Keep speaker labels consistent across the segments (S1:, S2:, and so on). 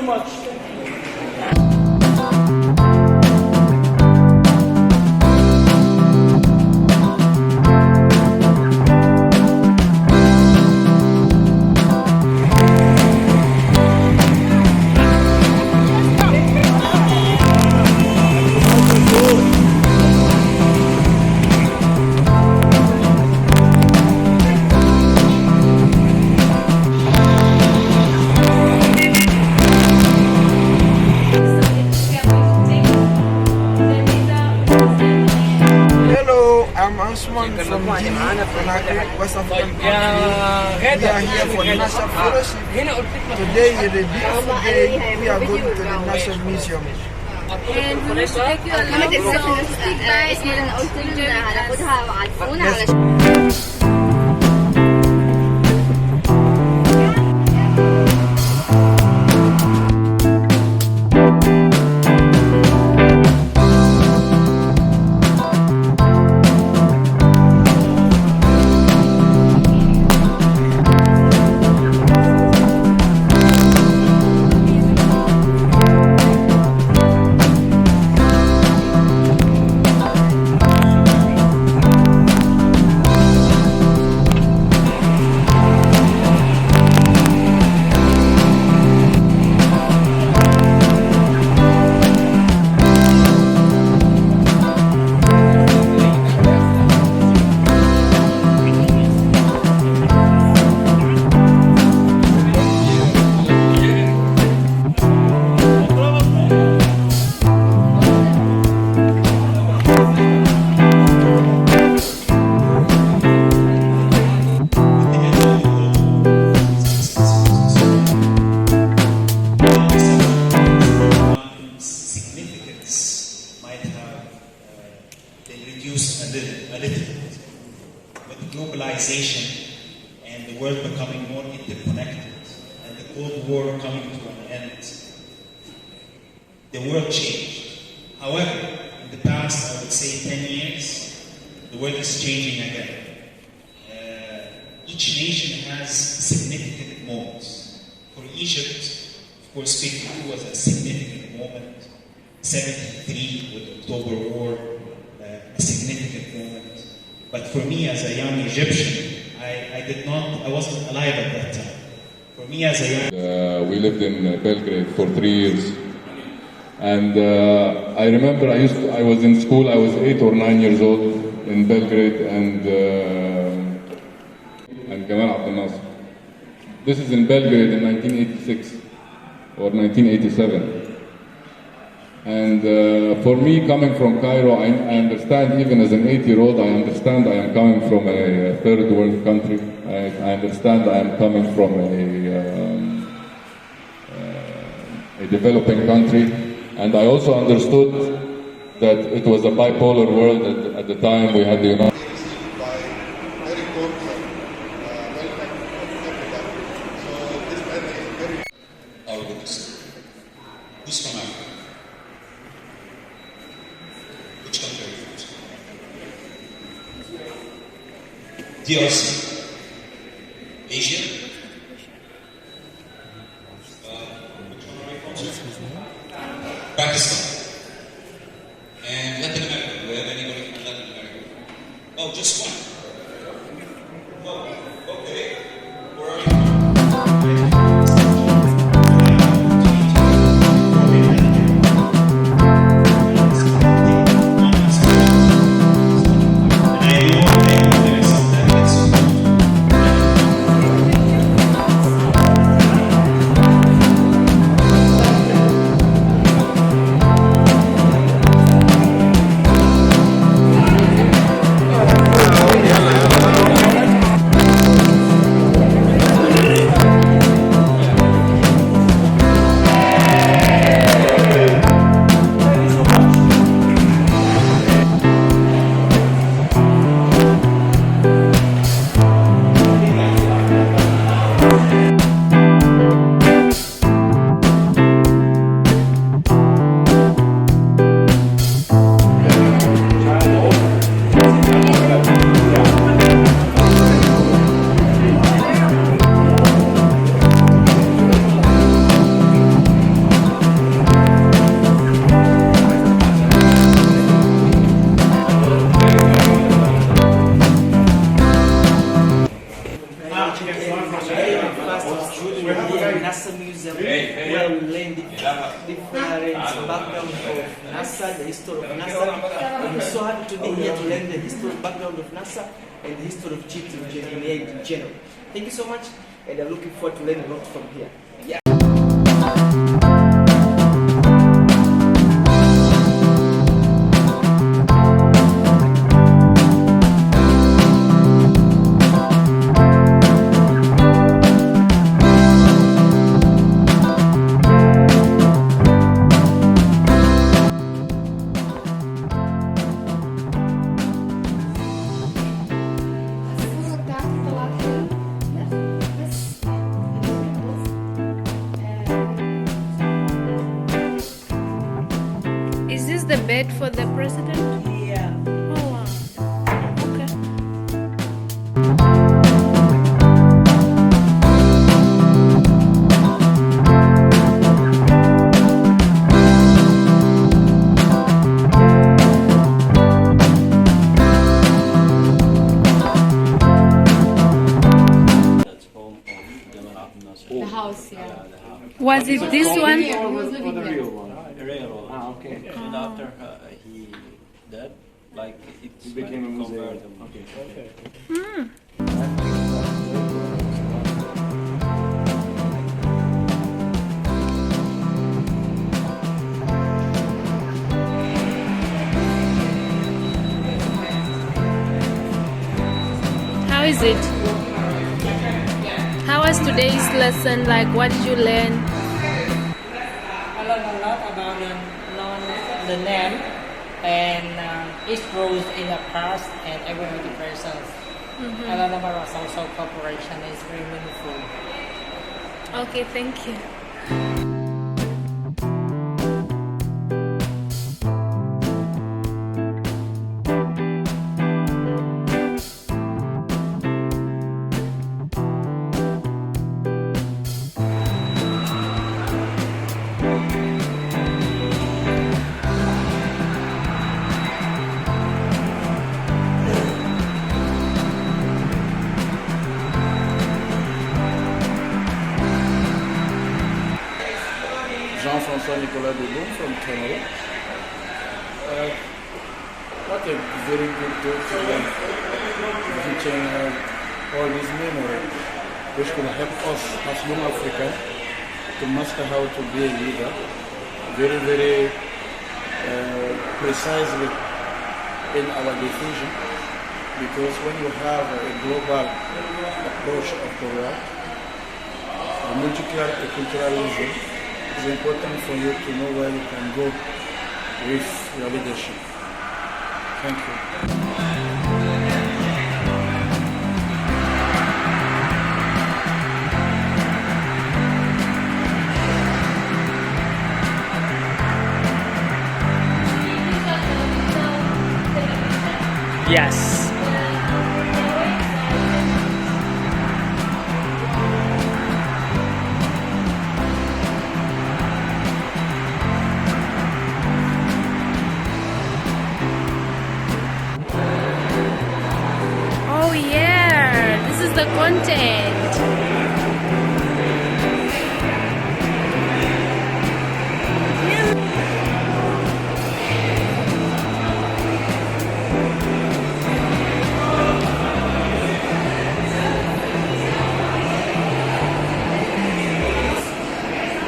S1: so much.
S2: From West African country. We are here for Nasser Fellowship. Today is the beautiful day. We are going to the Nasser Museum.
S3: And we wish to take you along, so stick by and enjoy.
S4: Globalization and the world becoming more interconnected and the Cold War coming to an end, the world changed. However, in the past, I would say 10 years, the world is changing again. Each nation has significant moments. For Egypt, of course, 52 was a significant moment. 73 with the October War, a significant moment. But for me, as a young Egyptian, I wasn't alive at that time. For me, as a young...
S5: we lived in Belgrade for 3 years. And I remember I was in school, I was 8 or 9 years old in Belgrade and Gamal Abdel Nasser. This is in Belgrade in 1986 or 1987. And for me, coming from Cairo, I understand, even as an 8-year-old, I understand I am coming from a third world country. I understand I am coming from a developing country. And I also understood that it was a bipolar world at the time. We had the United
S4: Who's from Africa? Which country are you from? DRC. Asia? Which one are you from? Pakistan. And Latin America. Do we have anybody from Latin America? Oh, just one. Oh, okay. Where are you?
S1: today on first June we're here in Nasser Museum where we learn the different background of Nasser, the history of Nasser. I'm so happy to be here to learn the historic background of Nasser and the history of chiefs in general. Thank you so much, and I'm looking forward to learning a lot from here.
S3: Is this the bed for the president?
S1: Yeah.
S3: Oh wow. Okay.
S6: That's home of Jamal Abdel Nasser.
S3: The house, yeah.
S6: Yeah, the house.
S3: Was it this one?
S6: The real one.
S1: Okay.
S6: And after he died, like it's
S7: It became a museum.
S6: converted.
S3: How is it? How was today's lesson? Like, what did you learn?
S8: I learned a lot about the name and its roles in the past and even in the present. I learned about social cooperation. It's very meaningful.
S3: Okay, thank you.
S7: Jean-François Nicolas Debout from Cameroon. What a very good day to learn, visiting all these memories, which will help us as young Africans to master how to be a leader very, very precisely in our decision. Because when you have a global approach of the world, a multiculturalism, it's important for you to know where you can go with your leadership. Thank you.
S8: Yes.
S3: Oh yeah, this is the content.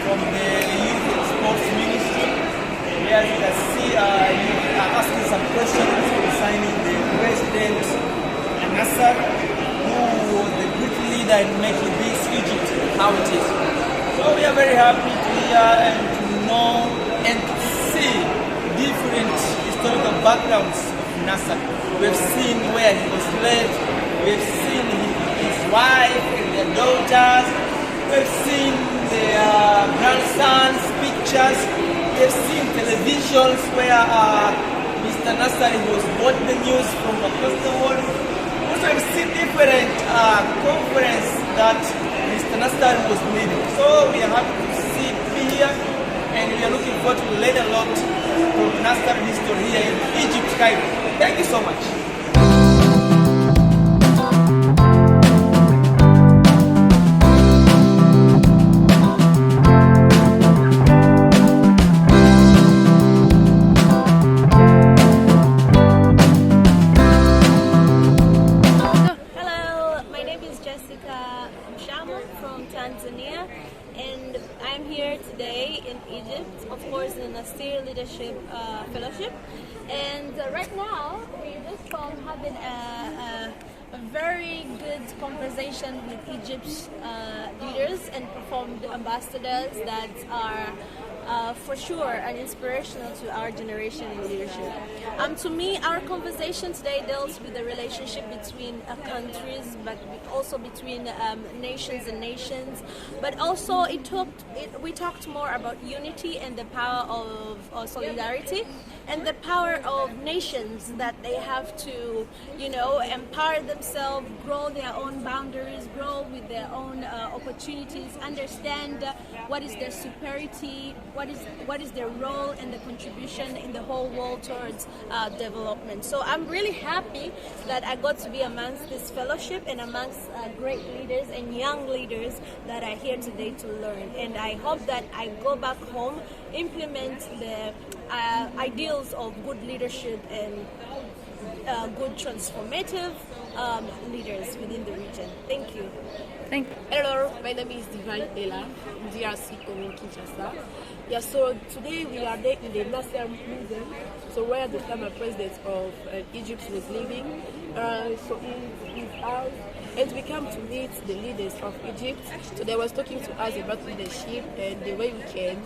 S1: From the Youth and Sports Ministry, where you can see you are asking some questions concerning the president Nasser, who was the great leader in making this Egypt how it is. So we are very happy to hear and to know and to see different historical backgrounds of Nasser. We've seen where he was led, we've seen his wife and their daughters, we've seen their grandsons' pictures, we've seen televisions where Mr. Nasser was watching the news from across the world. Also, we've seen different conferences that Mr. Nasser was leading. So we are happy to be here, and we are looking forward to learn a lot from Nasser history here in Egypt, Cairo. Thank you so much.
S3: from Tanzania, and I'm here today in Egypt, of course, in a Nasser Leadership Fellowship. And right now, we're just having a very good conversation with Egypt's leaders and performed ambassadors that are for sure and inspirational to our generation in leadership. To me, our conversation today deals with the relationship between countries, but also between nations and nations. But also, we talked more about unity and the power of solidarity, and the power of nations that they have to, empower themselves, grow their own boundaries, grow with their own opportunities, understand what is their superiority, what is their role and the contribution in the whole world towards development. So I'm really happy that I got to be amongst this fellowship and amongst great leaders and young leaders that are here today to learn. And I hope that I go back home, implement the ideals of good leadership and good transformative leaders within the region. Thank you.
S9: Hello, my name is Divine Ella, DRC Congo Kinshasa. Yeah, so today we are there in the Nasser Museum, so where the former president of Egypt was living. So in his house, and we come to meet the leaders of Egypt. So they was talking to us about leadership and the way we can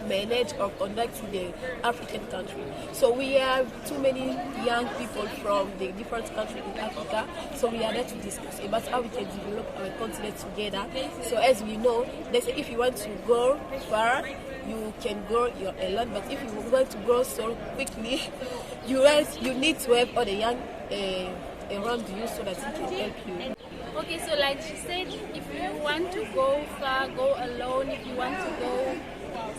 S9: manage or conduct the African country. So we have too many young people from the different countries in Africa. So we are there to discuss about how we can develop our continent together. So as we know, they say if you want to go far, you can go alone. But if you want to go so quickly, you need to have all the young around you so that he can help you.
S10: Okay, so like she said, if you want to go far, go alone. If you want to go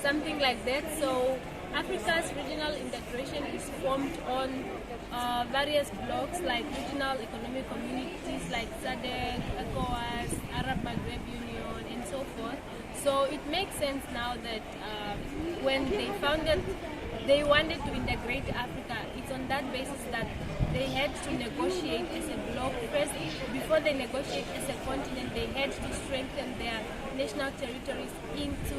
S10: something like that. So Africa's regional integration is formed on various blocks like regional economic communities like SADC, ECOWAS, Arab Maghreb Union, and so forth. So it makes sense now that when they founded, they wanted to integrate Africa. It's on that basis that they had to negotiate as a bloc first. Before they negotiate as a continent, they had to strengthen their national territories into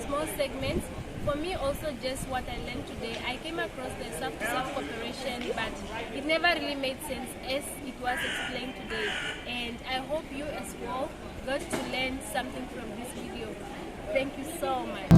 S10: small segments. For me also, just what I learned today, I came across the South-to-South cooperation, but it never really made sense as it was explained today. And I hope you as well got to learn something from this video. Thank you so much.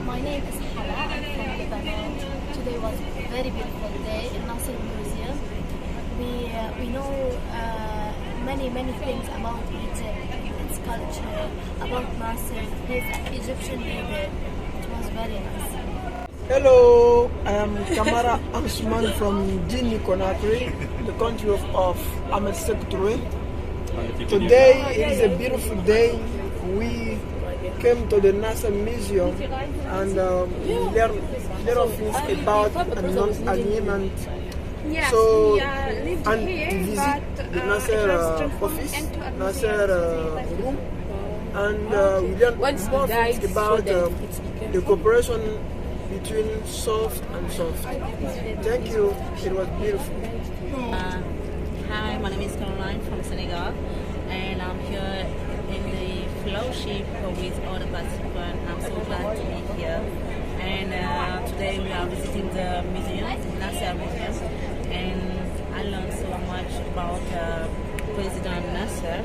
S3: My name is Abdel. I'm from Lebanon. Today was a very beautiful day in Nasser Museum. We know many things about Egypt, its culture, about Nasser. He's an Egyptian leader. It was very nice.
S2: Hello, I am Kamara Ansman from Guinea Conakry, the country of Ahmed Sektoure. Today is a beautiful day. We came to the Nasser Museum and we learned a lot of things about non-alignment.
S3: Yes,
S2: So,
S3: we lived
S2: and
S3: here,
S2: to visit
S3: but
S2: the Nasser office, Nasser room, and we learned more things about the cooperation between soft and soft. Thank you, it was beautiful.
S11: Hi, my name is Caroline from Senegal, and I'm here in the fellowship with all the participants. I'm so glad to be here. And today we are visiting the museum, Nasser Museum, and I learned so much about President Nasser,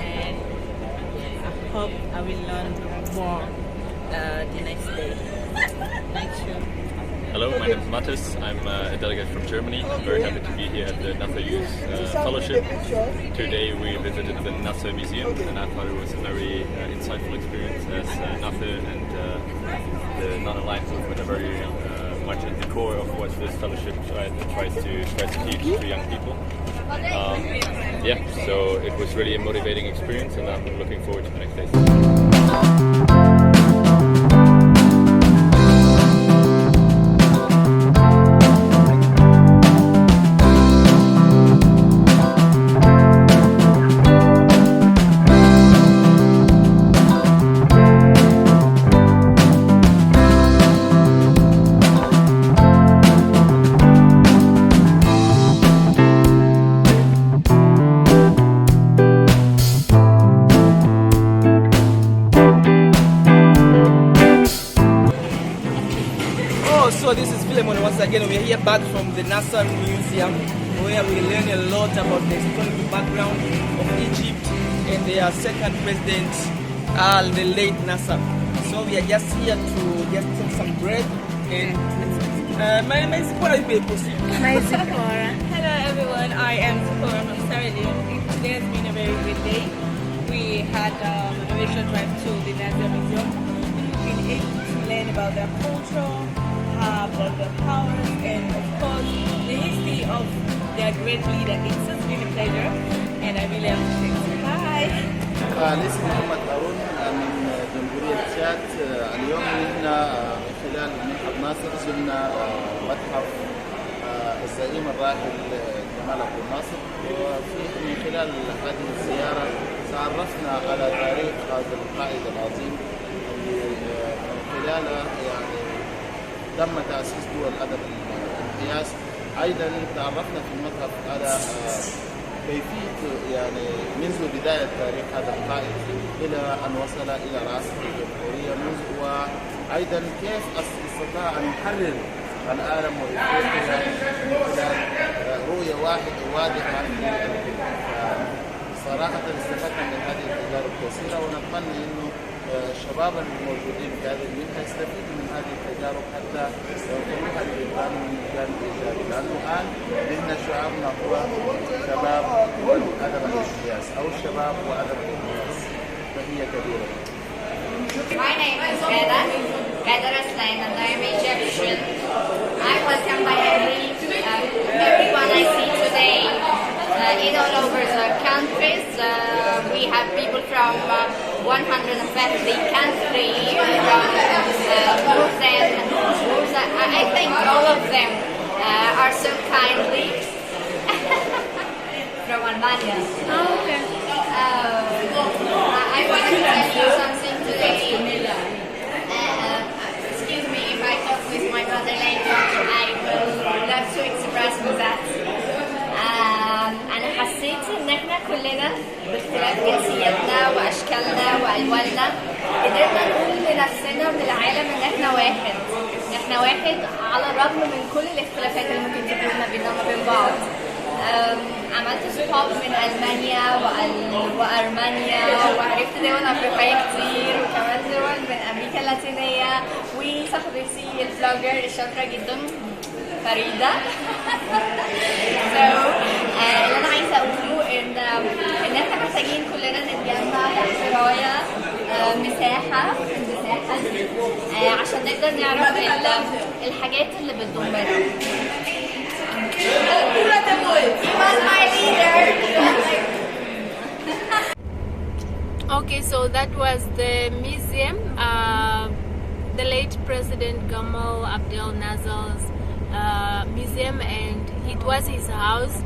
S11: and I hope I will learn more the next day. Thank you.
S12: Hello, my name is Mathis. I'm a delegate from Germany. I'm very happy to be here at the Nasser Youth Fellowship. Today we visited the Nasser Museum, and I thought it was a very insightful experience as Nasser and the non-aligned movement are very much at the core of what this fellowship tries to teach to young people. So it was really a motivating experience, and I'm looking forward to the next days.
S1: So this is Philemon once again. We are here back from the Nasser Museum where we learn a lot about the historical background of Egypt and their second president, the late Nasser. So we are just here to just take some bread and my Zipporah is very possible.
S10: My Zipporah.
S11: Hello everyone, I am Zipporah from Sierra Leone. Today has been a very good day. We had a renovation drive to the Nasser Museum. We've been able to learn about their culture, about their powers, and of course the history of their great leader. It's just been a pleasure and I really appreciate it. Bye!
S13: اسمي محمد هارون من جمهورية تشاد. اليوم نحن من خلال متحف ناصر زرنا متحف الزعيم الراحل جمال عبد الناصر، ومن خلال هذه الزيارة تعرفنا على تاريخ هذا القائد العظيم اللي من خلاله يعني تم تأسيس دول أدب الانقياس. أيضا تعرفنا في المتحف على كيفية يعني منذ بداية تاريخ هذا القائد إلى أن وصل إلى رئاسة الجمهورية وأيضا كيف استطاع أن يحرر العالم وإفريقيا من خلال رؤية واضحة. صراحة استفدنا من هذه التجارب كثيرة ونتمنى إنه الشباب الموجودين في هذه المنطقة يستفيدوا من هذه التجارب حتى يوصلوها للإنسان من جانب إيجابي، لأنه الآن نحن شعارنا هو شباب وأدب الانقياس أو الشباب وأدب الانقياس، فهي كبيرة.
S14: My name is Fattah Raslan, and I am Egyptian. I welcome by everyone I see today in all over the countries. We have people from 150 countries, I think all of them are so kindly from Albania.
S10: Oh, okay.
S14: I want to tell you something today. Excuse me if I talk with my mother later. I will love to express that. أنا حسيت إن إحنا كلنا باختلاف جنسياتنا وأشكالنا وألواننا قدرنا نقول لنفسنا وللعالم إن إحنا واحد. إحنا واحد على الرغم من كل الاختلافات اللي ممكن تكون ما بيننا وما بين بعض. عملت صحاب من ألمانيا وأرمينيا وعرفت دول أفريقية كتير وكمان دول من أمريكا اللاتينية وصاحبتي الفلوجر الشاطرة جدا فريدة. اللي أنا عايزة أقوله إن إحنا محتاجين كلنا نتجمع تحت راية مساحة عشان نقدر نعرف الحاجات اللي بتضمنا.
S10: Okay, so that was the museum, the late President Gamal Abdel Nasser's museum, and it was his house.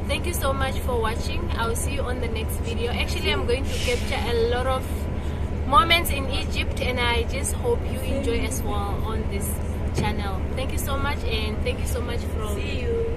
S10: Thank you so much for watching. I'll see you on the next video. Actually, I'm going to capture a lot of moments in Egypt, and I just hope you enjoy as well on this channel. Thank you so much, and thank you so much for
S9: see you.